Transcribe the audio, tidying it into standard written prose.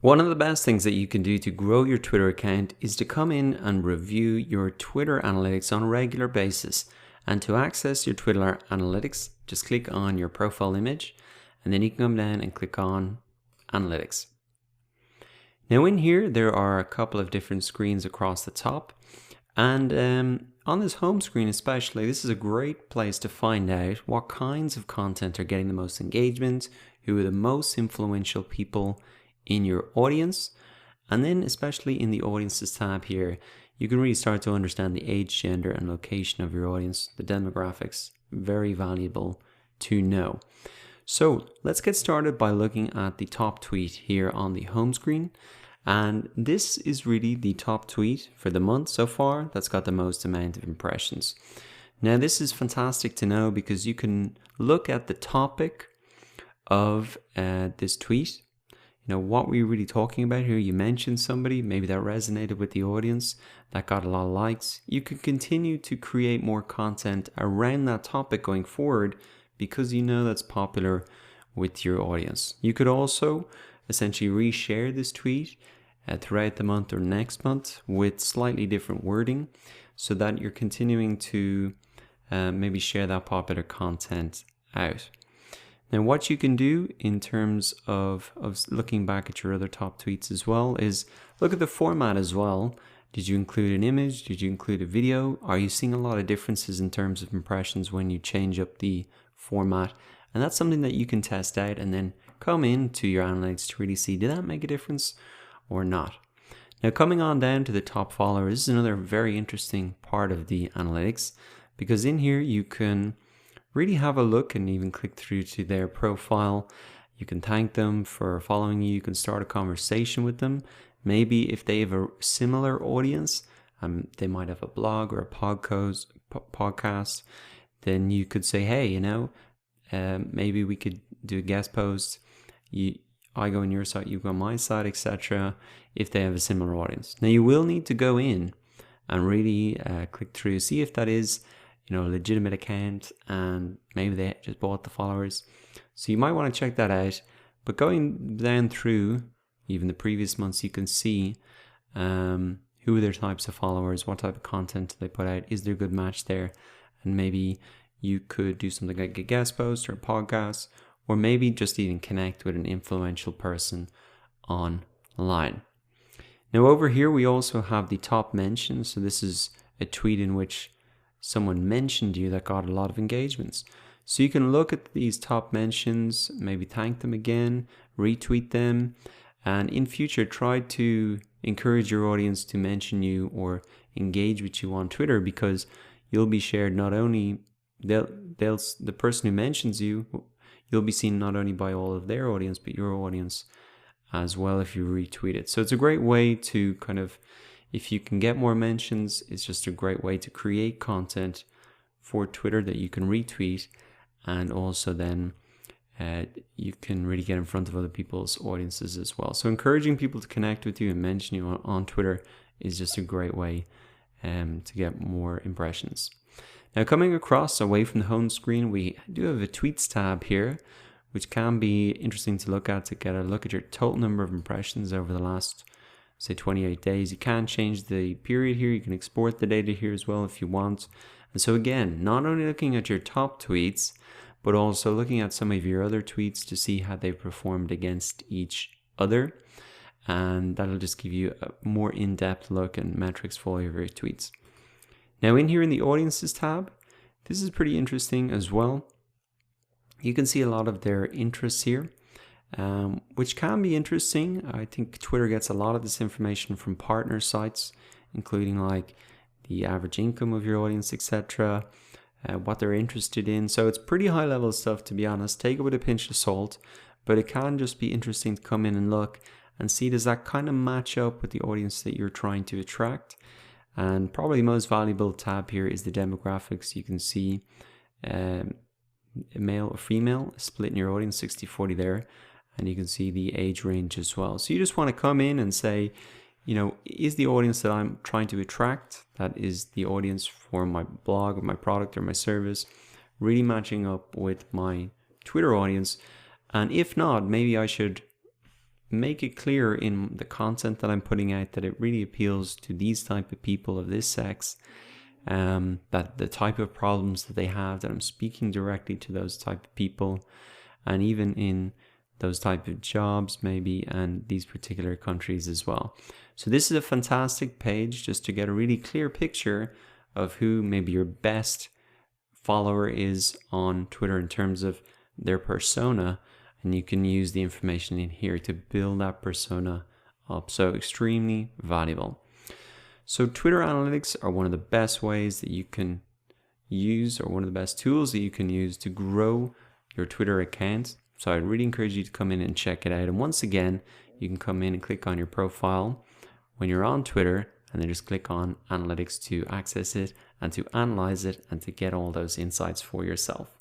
One of the best things that you can do to grow your Twitter account is to come in and review your Twitter analytics on a regular basis. And to access your Twitter analytics, just click on your profile image and then you can come down and click on Analytics. Now in here, there are a couple of different screens across the top. And on this home screen especially, this is a great place to find out what kinds of content are getting the most engagement, who are the most influential people in your audience. And then especially in the audiences tab here, you can really start to understand the age, gender and location of your audience, the demographics. Very valuable to know. So let's get started by looking at the top tweet here on the home screen. And this is really the top tweet for the month so far that's got the most amount of impressions. Now this is fantastic to know because you can look at the topic of this tweet. You know, what were you really talking about here? You mentioned somebody, maybe that resonated with the audience, that got a lot of likes. You can continue to create more content around that topic going forward because you know that's popular with your audience. You could also essentially reshare this tweet throughout the month or next month with slightly different wording so that you're continuing to maybe share that popular content out. Now what you can do in terms of looking back at your other top tweets as well is look at the format as well. Did you include an image? Did you include a video? Are you seeing a lot of differences in terms of impressions when you change up the format? And that's something that you can test out and then come into your analytics to really see, did that make a difference or not? Now coming on down to the top followers, this is another very interesting part of the analytics because in here you can really have a look and even click through to their profile. You can thank them for following you. You can start a conversation with them. Maybe if they have a similar audience, they might have a blog or a podcast, then you could say, hey, you know, maybe we could do a guest post. I go on your site, you go on my site, etc. if they have a similar audience. Now you will need to go in and really click through, see if that is a legitimate account and maybe they just bought the followers. So you might want to check that out. But going down through even the previous months, you can see who are their types of followers, what type of content they put out, is there a good match there? And maybe you could do something like a guest post or a podcast, or maybe just even connect with an influential person online. Now over here, we also have the top mentions. So this is a tweet in which someone mentioned you that got a lot of engagements. So you can look at these top mentions, maybe thank them again, retweet them, and in future try to encourage your audience to mention you or engage with you on Twitter, because you'll be shared not only, the person who mentions you, you'll be seen not only by all of their audience, but your audience as well if you retweet it. So it's a great way to kind of, if you can get more mentions, it's just a great way to create content for Twitter that you can retweet, and also then you can really get in front of other people's audiences as well. So encouraging people to connect with you and mention you on Twitter is just a great way to get more impressions. Now coming across away from the home screen, we do have a tweets tab here, which can be interesting to look at, to get a look at your total number of impressions over the last, say, 28 days. You can change the period here. You can export the data here as well if you want. And so again, not only looking at your top tweets, but also looking at some of your other tweets to see how they performed against each other. And that'll just give you a more in-depth look and metrics for all of your tweets. Now in here in the audiences tab, this is pretty interesting as well. You can see a lot of their interests here. Which can be interesting. I think Twitter gets a lot of this information from partner sites, including like the average income of your audience, etc., what they're interested in. So it's pretty high level stuff, to be honest. Take it with a pinch of salt, but it can just be interesting to come in and look and see, does that kind of match up with the audience that you're trying to attract? And probably the most valuable tab here is the demographics. You can see male or female split in your audience, 60-40 there. And you can see the age range as well. So you just want to come in and say, is the audience that I'm trying to attract, that is the audience for my blog or my product or my service, really matching up with my Twitter audience? And if not, maybe I should make it clear in the content that I'm putting out that it really appeals to these type of people of this sex, that the type of problems that they have, that I'm speaking directly to those type of people, and even in those type of jobs maybe, and these particular countries as well. So this is a fantastic page just to get a really clear picture of who maybe your best follower is on Twitter in terms of their persona, and you can use the information in here to build that persona up. So extremely valuable. So Twitter analytics are one of the best ways that you can use, or one of the best tools that you can use to grow your Twitter account. So I'd really encourage you to come in and check it out. And once again, you can come in and click on your profile when you're on Twitter, and then just click on analytics to access it and to analyze it and to get all those insights for yourself.